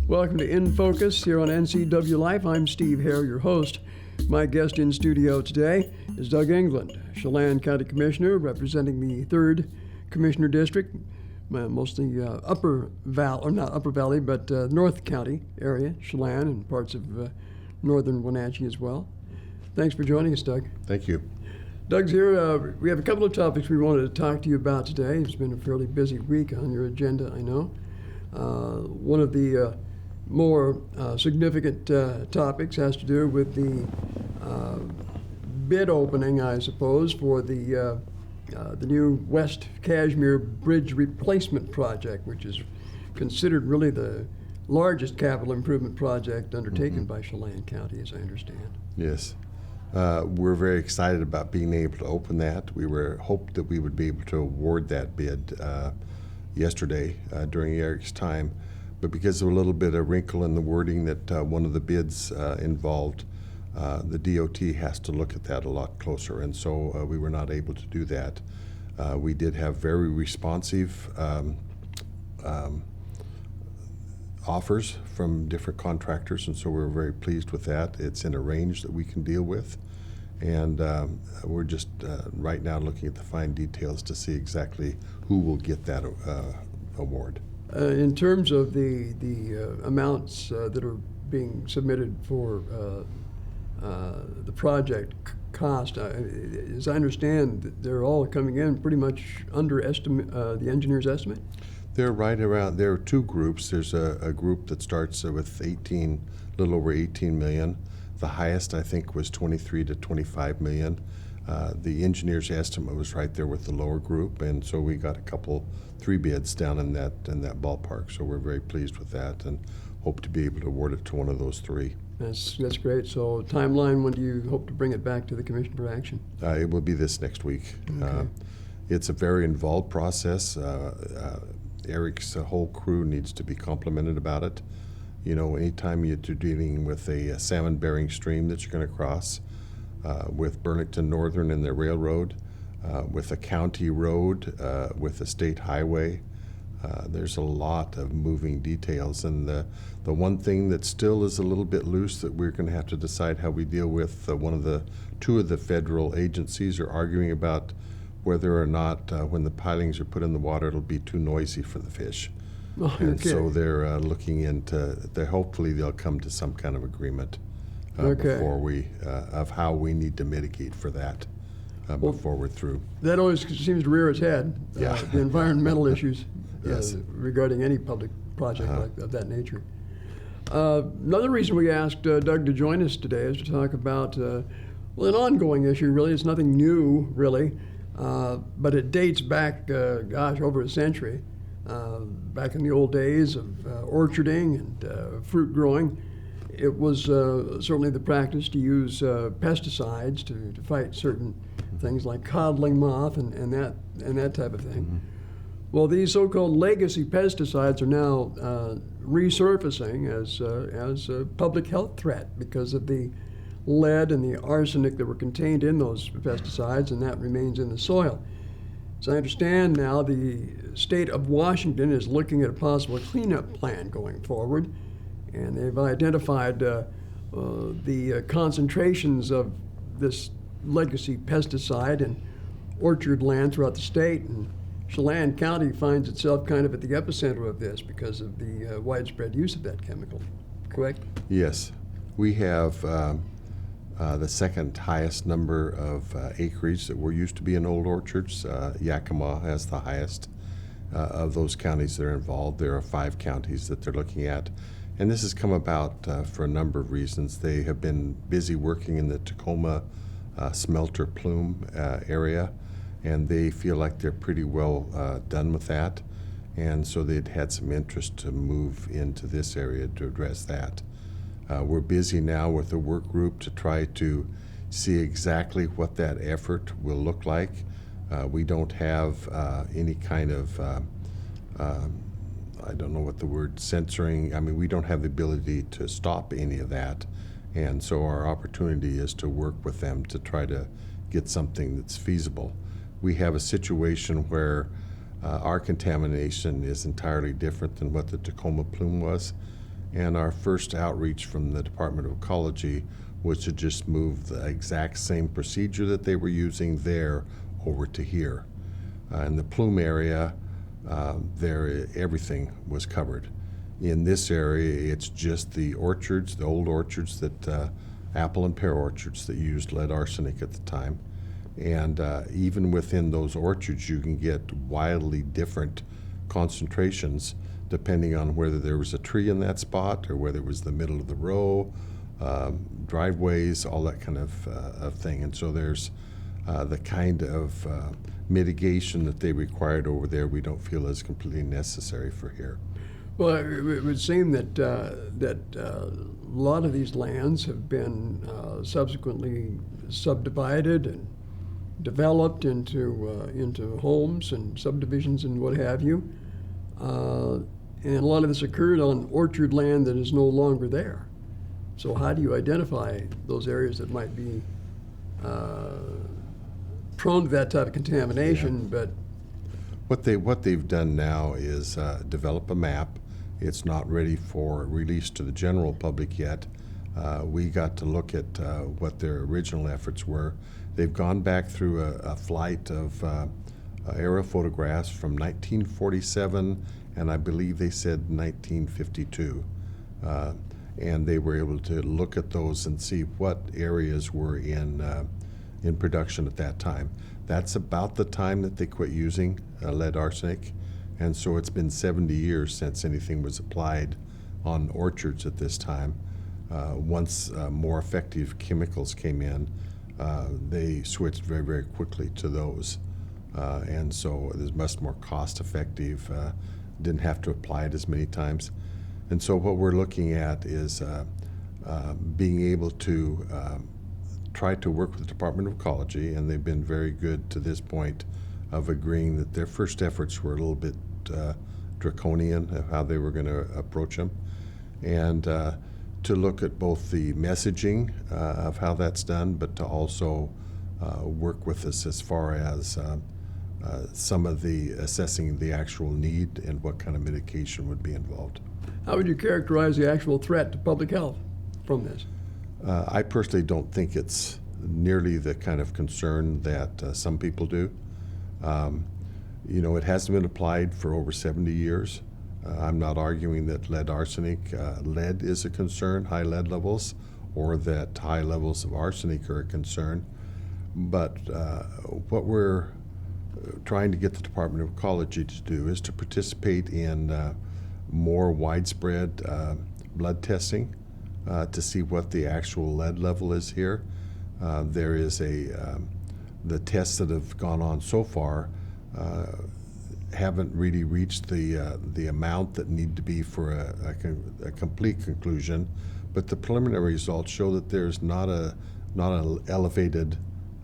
Welcome to In Focus here on NCW Life. I'm Steve Hare, your host. My guest in studio today is Doug England, Chelan County Commissioner representing the 3rd Commissioner District, mostly Upper Valley, or not Upper Valley, but North County area, Chelan and parts of northern Wenatchee as well. Thanks for joining us, Doug. Thank you. Doug's here. We have a couple of topics we wanted to talk to you about today. It's been a fairly busy week on your agenda, I know. One of the more significant topics has to do with the bid opening, I suppose, for the new West Cashmere Bridge Replacement Project, which is considered really the largest capital improvement project undertaken by Chelan County, as I understand. Yes. We're very excited about being able to open that. We hoped that we would be able to award that bid yesterday during Eric's time. But because of a little bit of wrinkle in the wording that one of the bids involved, the DOT has to look at that a lot closer, and so we were not able to do that. We did have very responsive offers from different contractors, and so we're very pleased with that. It's in a range that we can deal with, and we're just right now looking at the fine details to see exactly who will get that award. In terms of the amounts that are being submitted for the project cost, as I understand, they're all coming in pretty much under the engineer's estimate? They're right around, there are two groups. There's a group that starts with little over 18 million. The highest, I think, was 23 to 25 million. The engineer's estimate was right there with the lower group, and so we got three bids down in that ballpark. So we're very pleased with that and hope to be able to award it to one of those three. That's great. So timeline, when do you hope to bring it back to the Commission for action? It will be this next week. Okay. It's a very involved process. Eric's whole crew needs to be complimented about it. You know, anytime you're dealing with a salmon-bearing stream that you're going to cross, with Burlington Northern and their railroad, with a county road, with a state highway, there's a lot of moving details. And the one thing that still is a little bit loose that we're going to have to decide how we deal with, two of the federal agencies are arguing about whether or not when the pilings are put in the water, it'll be too noisy for the fish. Oh, and okay. so they're looking into, hopefully they'll come to some kind of agreement before of how we need to mitigate for that before we're through. That always seems to rear its head, Yeah. the environmental issues Yes. regarding any public project of that nature. Another reason we asked Doug to join us today is to talk about an ongoing issue, really. It's nothing new, really, but it dates back, over a century, back in the old days of orcharding and fruit growing. It was certainly the practice to use pesticides to fight certain things like codling moth and that type of thing. Mm-hmm. Well, these so-called legacy pesticides are now resurfacing as a public health threat because of the lead and the arsenic that were contained in those pesticides, and that remains in the soil. As I understand now, the state of Washington is looking at a possible cleanup plan going forward, and they've identified the concentrations of this legacy pesticide in orchard land throughout the state, and Chelan County finds itself kind of at the epicenter of this because of the widespread use of that chemical, correct? Yes. We have the second highest number of acreage that were used to be in old orchards. Yakima has the highest of those counties that are involved. There are 5 counties that they're looking at. And this has come about for a number of reasons. They have been busy working in the Tacoma smelter plume area, and they feel like they're pretty well done with that. And so they'd had some interest to move into this area to address that. We're busy now with a work group to try to see exactly what that effort will look like. We don't have any kind of I don't know what the word censoring, I mean, we don't have the ability to stop any of that. And so our opportunity is to work with them to try to get something that's feasible. We have a situation where our contamination is entirely different than what the Tacoma plume was. And our first outreach from the Department of Ecology was to just move the exact same procedure that they were using there over to here. In the plume area, there everything was covered. In this area, it's just the orchards, the old orchards that apple and pear orchards that used lead arsenic at the time. And even within those orchards, you can get wildly different concentrations depending on whether there was a tree in that spot or whether it was the middle of the row, driveways, all that kind of thing. And so there's the kind of mitigation that they required over there we don't feel is completely necessary for here. Well, it would seem that a lot of these lands have been subsequently subdivided and developed into homes and subdivisions and what have you. And a lot of this occurred on orchard land that is no longer there. So how do you identify those areas that might be prone to that type of contamination? But What they've done now is develop a map. It's not ready for release to the general public yet. We got to look at what their original efforts were. They've gone back through a flight of aerial photographs from 1947, and I believe they said 1952. And they were able to look at those and see what areas were in production at that time. That's about the time that they quit using lead arsenic, and so it's been 70 years since anything was applied on orchards at this time. Once more effective chemicals came in, they switched very, very quickly to those. And so it was much more cost effective, didn't have to apply it as many times. And so what we're looking at is being able to try to work with the Department of Ecology, and they've been very good to this point of agreeing that their first efforts were a little bit draconian of how they were going to approach them, and to look at both the messaging of how that's done, but to also work with us as far as some of the assessing the actual need and what kind of mitigation would be involved. how would you characterize the actual threat to public health from this? I personally don't think it's nearly the kind of concern that some people do. You know, it hasn't been applied for over 70 years. I'm not arguing that lead arsenic, lead is a concern, high lead levels, or that high levels of arsenic are a concern. But what we're trying to get the Department of Ecology to do is to participate in more widespread blood testing to see what the actual lead level is here. There is the tests that have gone on so far haven't really reached the amount that need to be for a complete conclusion, but the preliminary results show that there's not an elevated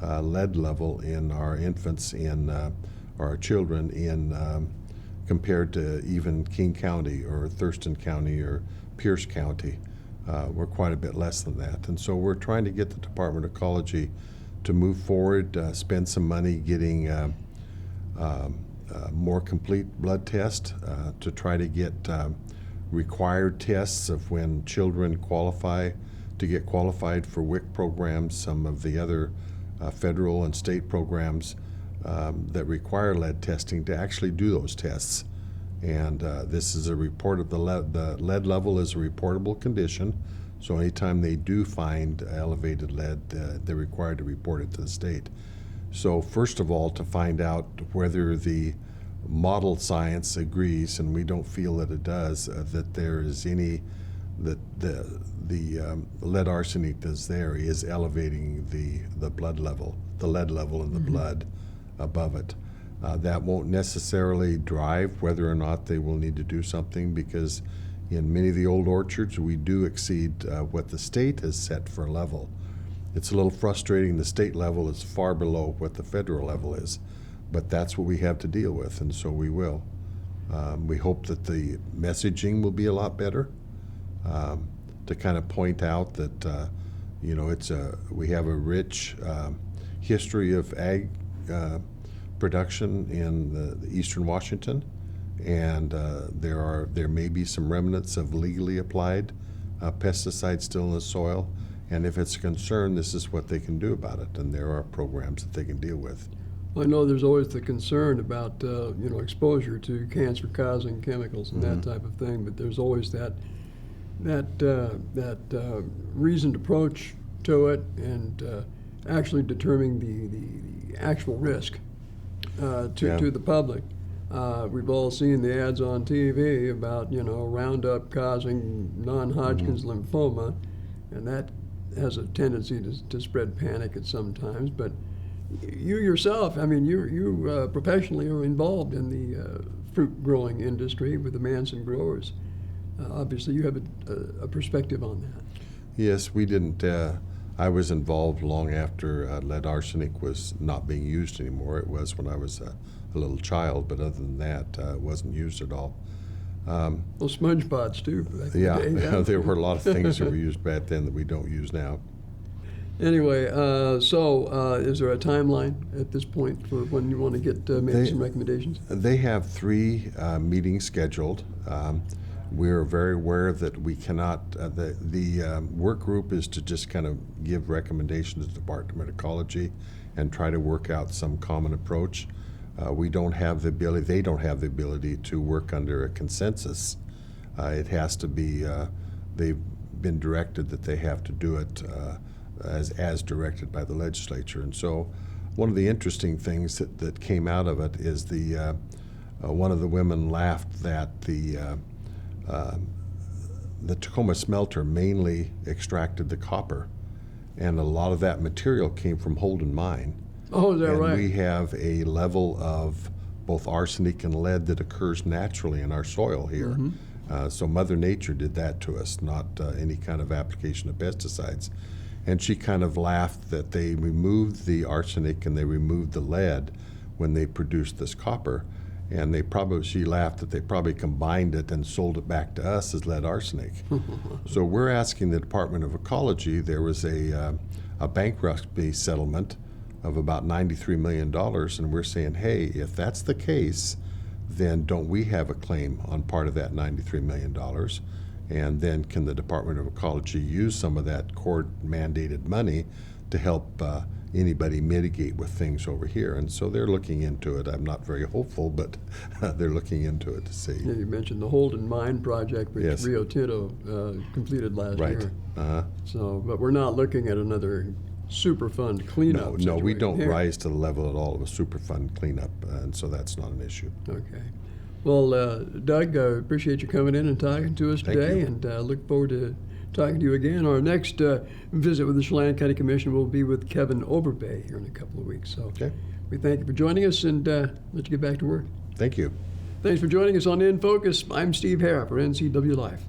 lead level in our infants or our children in compared to even King County or Thurston County or Pierce County. We're quite a bit less than that, and so we're trying to get the Department of Ecology to move forward, spend some money getting more complete blood tests to try to get required tests of when children qualify to get qualified for WIC programs, some of the other federal and state programs that require lead testing to actually do those tests. And this is a report of the lead level is a reportable condition. So anytime they do find elevated lead, they're required to report it to the state. So first of all, to find out whether the model science agrees, and we don't feel that it does, that there is any, that the lead arsenic that's there is elevating the blood level, the lead level in the blood above it. That won't necessarily drive whether or not they will need to do something, because in many of the old orchards, we do exceed what the state has set for level. It's a little frustrating. The state level is far below what the federal level is, but that's what we have to deal with, and so we will. We hope that the messaging will be a lot better to kind of point out that you know, we have a rich history of ag production in the eastern Washington, and there may be some remnants of legally applied pesticides still in the soil. And if it's a concern, this is what they can do about it, and there are programs that they can deal with. I know there's always the concern about exposure to cancer-causing chemicals and that type of thing, but there's always that reasoned approach to it, and actually determining the actual risk to the public. We've all seen the ads on TV about Roundup causing non-Hodgkin's lymphoma, and that has a tendency to spread panic at some times. But you yourself, I mean, you professionally are involved in the fruit growing industry with the Manson growers. Obviously, you have a perspective on that. Yes, we didn't. I was involved long after lead arsenic was not being used anymore. It was when I was a little child, but other than that, it wasn't used at all. Well, sponge pots too. Back in Yeah, the day, there were a lot of things that were used back then that we don't use now. Anyway, so is there a timeline at this point for when you want to get maybe some recommendations? They have 3 meetings scheduled. We're very aware that we cannot, the work group is to just kind of give recommendations to the Department of Ecology and try to work out some common approach. We don't have the ability, they don't have the ability to work under a consensus. It has to be, they've been directed that they have to do it as directed by the legislature. And so one of the interesting things that came out of it is one of the women laughed that the Tacoma smelter mainly extracted the copper, and a lot of that material came from Holden Mine. Oh, is that And right? we have a level of both arsenic and lead that occurs naturally in our soil here. So Mother Nature did that to us, not any kind of application of pesticides. And she kind of laughed that they removed the arsenic and they removed the lead when they produced this copper. And she laughed that they probably combined it and sold it back to us as lead arsenic. So we're asking the Department of Ecology. There was a bankruptcy settlement of about $93 million, and we're saying, hey, if that's the case, then don't we have a claim on part of that $93 million? And then can the Department of Ecology use some of that court-mandated money to help anybody mitigate with things over here? And so they're looking into it. I'm not very hopeful, but they're looking into it to see. Yeah, you mentioned the Holden Mine project, which Yes. Rio Tinto completed last Right. year. Uh-huh. So, but we're not looking at another Superfund cleanup. No, we situation don't here. rise to the level at all of a Superfund cleanup, and so that's not an issue. Okay. Well, Doug, appreciate you coming in and talking to us Thank today, you. and look forward to talking to you again. Our next visit with the Chelan County Commission will be with Kevin Overbay here in a couple of weeks. So Okay, we thank you for joining us, and let you get back to work. thank you. Thanks for joining us on In Focus. I'm Steve Harrop for NCW Life.